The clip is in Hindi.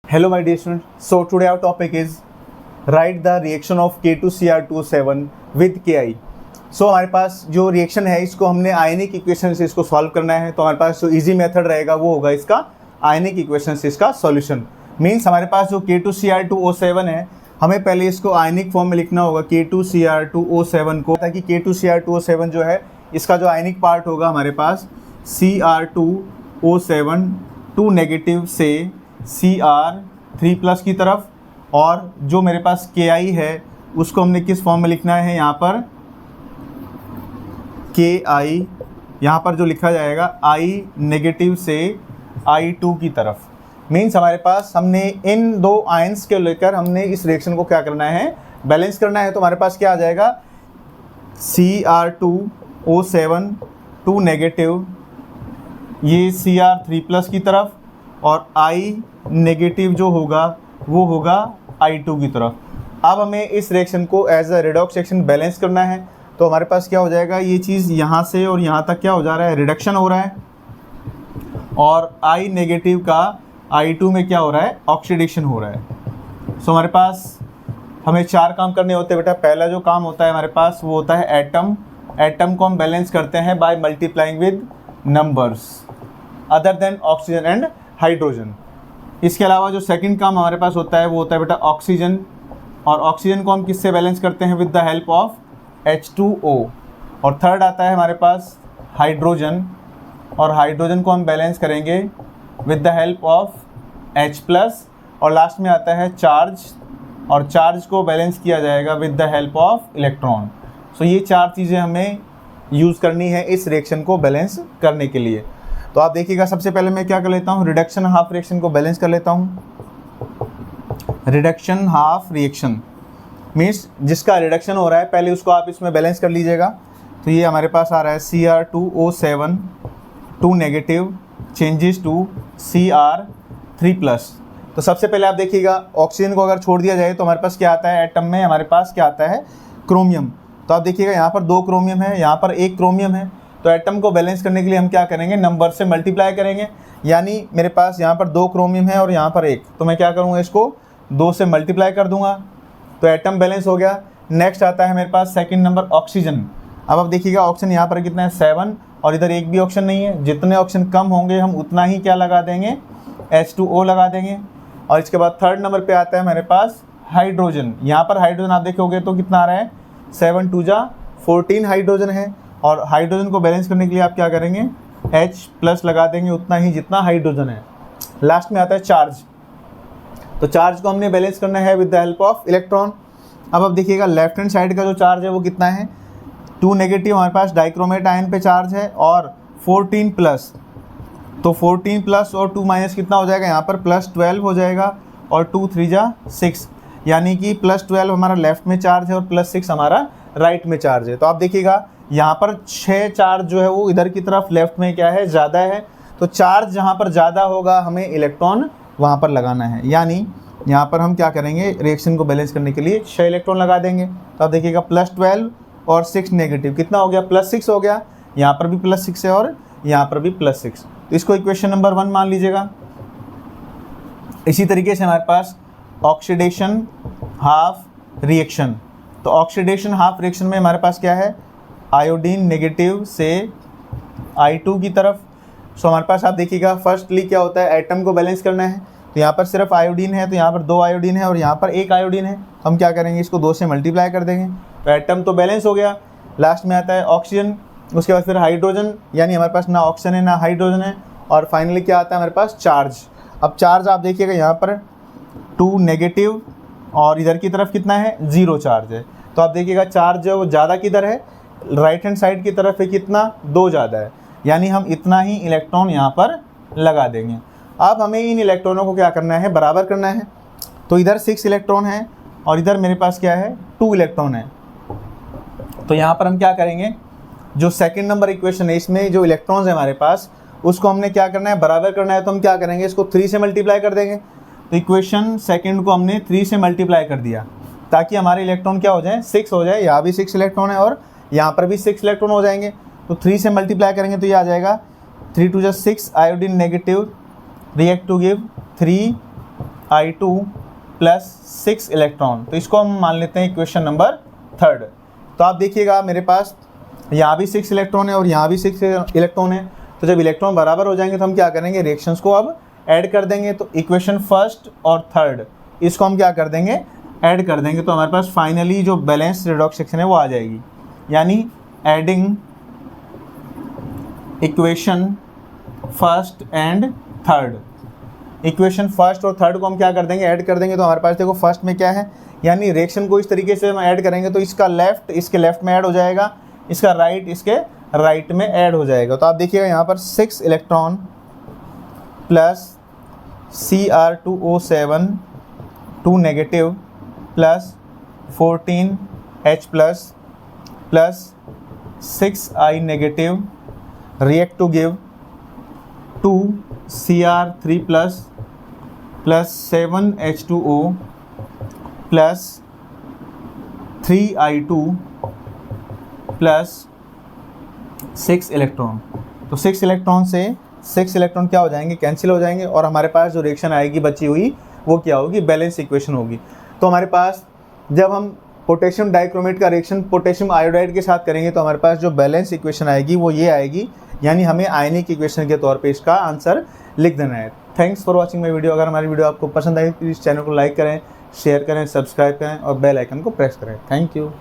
Hello my dear students, so today our topic is write the reaction of K2Cr2O7 with Ki। सो हमारे पास जो रिएक्शन है इसको हमने आयनिक इक्वेशन से इसको सॉल्व करना है। तो हमारे पास जो इजी मेथड रहेगा वो होगा इसका आयनिक इक्वेशन से इसका सॉल्यूशन। मीन्स हमारे पास जो K2Cr2O7 है हमें पहले इसको आयनिक फॉर्म में लिखना होगा K2Cr2O7 को, ताकि K2Cr2O7 जो है इसका जो आयनिक पार्ट होगा हमारे पास Cr2O7 2 नेगेटिव से Cr3+ की तरफ, और जो मेरे पास Ki है उसको हमने किस फॉर्म में लिखना है, यहाँ पर Ki यहाँ पर जो लिखा जाएगा I नेगेटिव से I2 की तरफ। मीन्स हमारे पास हमने इन दो आयंस के लेकर हमने इस रिएक्शन को क्या करना है, बैलेंस करना है। तो हमारे पास क्या आ जाएगा Cr2O7 2 नेगेटिव, ये Cr3+ की तरफ, और I नेगेटिव जो होगा वो होगा I2 की तरफ। अब हमें इस रिएक्शन को as a redox reaction balance करना है। तो हमारे पास क्या हो जाएगा, ये चीज़ यहाँ से और यहाँ तक क्या हो जा रहा है, रिडक्शन हो रहा है, और I नेगेटिव का I2 में क्या हो रहा है, ऑक्सीडेशन हो रहा है। सो हमारे पास हमें 4 काम करने होते हैं बेटा। पहला जो काम होता है हमारे पास वो होता है एटम को हम बैलेंस करते हैं by multiplying with numbers other than oxygen and hydrogen. इसके अलावा जो सेकंड काम हमारे पास होता है वो होता है बेटा ऑक्सीजन, और ऑक्सीजन को हम किससे बैलेंस करते हैं, with the help of H2O। और थर्ड आता है हमारे पास हाइड्रोजन, और हाइड्रोजन को हम बैलेंस करेंगे with the help of H+, और लास्ट में आता है चार्ज, और चार्ज को बैलेंस किया जाएगा with the help of electron. So ये 4 चीज़ें हमें यूज़ करनी है इस रिएक्शन को बैलेंस करने के लिए। तो आप देखिएगा, सबसे पहले मैं क्या कर लेता हूँ, रिडक्शन हाफ रिएक्शन को बैलेंस कर लेता हूँ। रिडक्शन हाफ रिएक्शन मीन्स जिसका रिडक्शन हो रहा है पहले उसको आप इसमें बैलेंस कर लीजिएगा। तो ये हमारे पास आ रहा है Cr2O7 2 negative changes to Cr3+। तो सबसे पहले आप देखिएगा, ऑक्सीजन को अगर छोड़ दिया जाए तो हमारे पास क्या आता है, एटम में हमारे पास क्या आता है, क्रोमियम। तो आप देखिएगा यहाँ पर 2 क्रोमियम है, यहाँ पर 1 क्रोमियम है। तो एटम को बैलेंस करने के लिए हम क्या करेंगे, नंबर से मल्टीप्लाई करेंगे। यानी मेरे पास यहाँ पर 2 क्रोमियम है और यहाँ पर 1, तो मैं क्या करूँगा, इसको 2 से मल्टीप्लाई कर दूंगा। तो एटम बैलेंस हो गया। नेक्स्ट आता है मेरे पास सेकंड नंबर ऑक्सीजन। अब आप देखिएगा ऑक्सीजन यहाँ पर कितना है, 7, और इधर एक भी ऑप्शन नहीं है। जितने ऑप्शन कम होंगे हम उतना ही क्या लगा देंगे, H2O लगा देंगे। और इसके बाद थर्ड नंबर पे आता है मेरे पास हाइड्रोजन। यहाँ पर हाइड्रोजन आप देखोगे तो कितना आ रहा है, 7 2 जा 14 हाइड्रोजन है। और हाइड्रोजन को बैलेंस करने के लिए आप क्या करेंगे, H+ लगा देंगे उतना ही जितना हाइड्रोजन है। लास्ट में आता है चार्ज। तो चार्ज को हमने बैलेंस करना है with the help of electron. अब आप देखिएगा लेफ्ट हैंड साइड का जो चार्ज है वो कितना है, 2 नेगेटिव हमारे पास डाइक्रोमेट आयन पे चार्ज है, और 14+। तो 14+ और 2- कितना हो जाएगा, यहाँ पर +12 हो जाएगा, और 2 3 जा 6, यानी कि +12 हमारा लेफ्ट में चार्ज है और +6 हमारा राइट में चार्ज है। तो आप देखिएगा यहाँ पर 6 चार्ज जो है वो इधर की तरफ लेफ्ट में क्या है, ज़्यादा है। तो चार्ज जहाँ पर ज़्यादा होगा हमें इलेक्ट्रॉन वहाँ पर लगाना है। यानी यहाँ पर हम क्या करेंगे, रिएक्शन को बैलेंस करने के लिए 6 इलेक्ट्रॉन लगा देंगे। तो आप देखिएगा +12 और 6 नेगेटिव कितना हो गया, +6 हो गया। यहाँ पर भी +6 है और यहाँ पर भी +6। तो इसको इक्वेशन नंबर 1 मान लीजिएगा। इसी तरीके से हमारे पास ऑक्सीडेशन हाफ रिएक्शन। तो ऑक्सीडेशन हाफ रिएक्शन में हमारे पास क्या है, आयोडीन नेगेटिव से I2 की तरफ। सो हमारे पास आप देखिएगा फर्स्टली क्या होता है, एटम को बैलेंस करना है। तो यहाँ पर सिर्फ आयोडीन है, तो यहाँ पर 2 आयोडीन है और यहाँ पर 1 आयोडीन है। हम क्या करेंगे, इसको 2 से मल्टीप्लाई कर देंगे। तो एटम तो बैलेंस हो गया। लास्ट में आता है ऑक्सीजन, उसके बाद फिर हाइड्रोजन, यानी हमारे पास ना ऑक्सीजन है ना हाइड्रोजन है। और फाइनली क्या आता है हमारे पास, चार्ज। अब चार्ज आप देखिएगा यहाँ पर 2 नेगेटिव, और इधर की तरफ कितना है, 0 चार्ज है। तो आप देखिएगा चार्ज जो है वो ज़्यादा किधर है, राइट हैंड साइड की तरफ है, कितना, 2 ज़्यादा है। यानी हम इतना ही इलेक्ट्रॉन यहाँ पर लगा देंगे। अब हमें इन इलेक्ट्रॉनों को क्या करना है, बराबर करना है। तो इधर 6 इलेक्ट्रॉन है और इधर मेरे पास क्या है, 2 इलेक्ट्रॉन है। तो यहाँ पर हम क्या करेंगे, जो सेकंड नंबर इक्वेशन है इसमें जो इलेक्ट्रॉन्स है हमारे पास, उसको हमने क्या करना है, बराबर करना है। तो हम क्या करेंगे, इसको 3 से मल्टीप्लाई कर देंगे। तो इक्वेशन सेकंड को हमने 3 से मल्टीप्लाई कर दिया, ताकि हमारे इलेक्ट्रॉन क्या हो जाए, 6 हो जाए। यहाँ भी 6 इलेक्ट्रॉन है और यहाँ पर भी 6 इलेक्ट्रॉन हो जाएंगे। तो 3 से मल्टीप्लाई करेंगे तो ये आ जाएगा 3 2 जा 6 iodine negative react to give 3 I2 plus 6 electron. तो इसको हम मान लेते हैं इक्वेशन नंबर 3। तो आप देखिएगा मेरे पास यहाँ भी 6 इलेक्ट्रॉन है और यहाँ भी 6 इलेक्ट्रॉन है। तो जब इलेक्ट्रॉन बराबर हो जाएंगे तो हम क्या करेंगे, रिएक्शंस को अब ऐड कर देंगे। तो इक्वेशन फर्स्ट और थर्ड इसको हम क्या कर देंगे, ऐड कर देंगे। तो हमारे पास फाइनली जो बैलेंस रेडॉक्स सेक्शन है वो आ जाएगी, यानी adding equation first and third. Equation first और थर्ड को हम क्या कर देंगे, ऐड कर देंगे। तो हमारे पास देखो फर्स्ट में क्या है, यानी रिएक्शन को इस तरीके से हम ऐड करेंगे तो इसका लेफ्ट इसके लेफ्ट में ऐड हो जाएगा, इसका राइट इसके राइट में ऐड हो जाएगा। तो आप देखिएगा यहाँ पर 6 electron plus Cr2O7 2 negative plus 14H plus 6I negative react to give 2 Cr3 plus 7H2O plus 3I2 plus 6 electron. तो 6 इलेक्ट्रॉन से 6 इलेक्ट्रॉन क्या हो जाएंगे, कैंसिल हो जाएंगे और हमारे पास जो रिएक्शन आएगी बची हुई वो क्या होगी, बैलेंस इक्वेशन होगी। तो हमारे पास जब हम पोटेशियम डाइक्रोमेट का रिएक्शन पोटेशियम आयोडाइड के साथ करेंगे तो हमारे पास जो बैलेंस इक्वेशन आएगी वो ये आएगी, यानी हमें आयनिक इक्वेशन के तौर पे इसका आंसर लिख देना है। Thanks for watching my video. अगर हमारी वीडियो आपको पसंद आई तो इस चैनल को लाइक करें, शेयर करें, सब्सक्राइब करें और बेल आइकन को प्रेस करें। Thank you.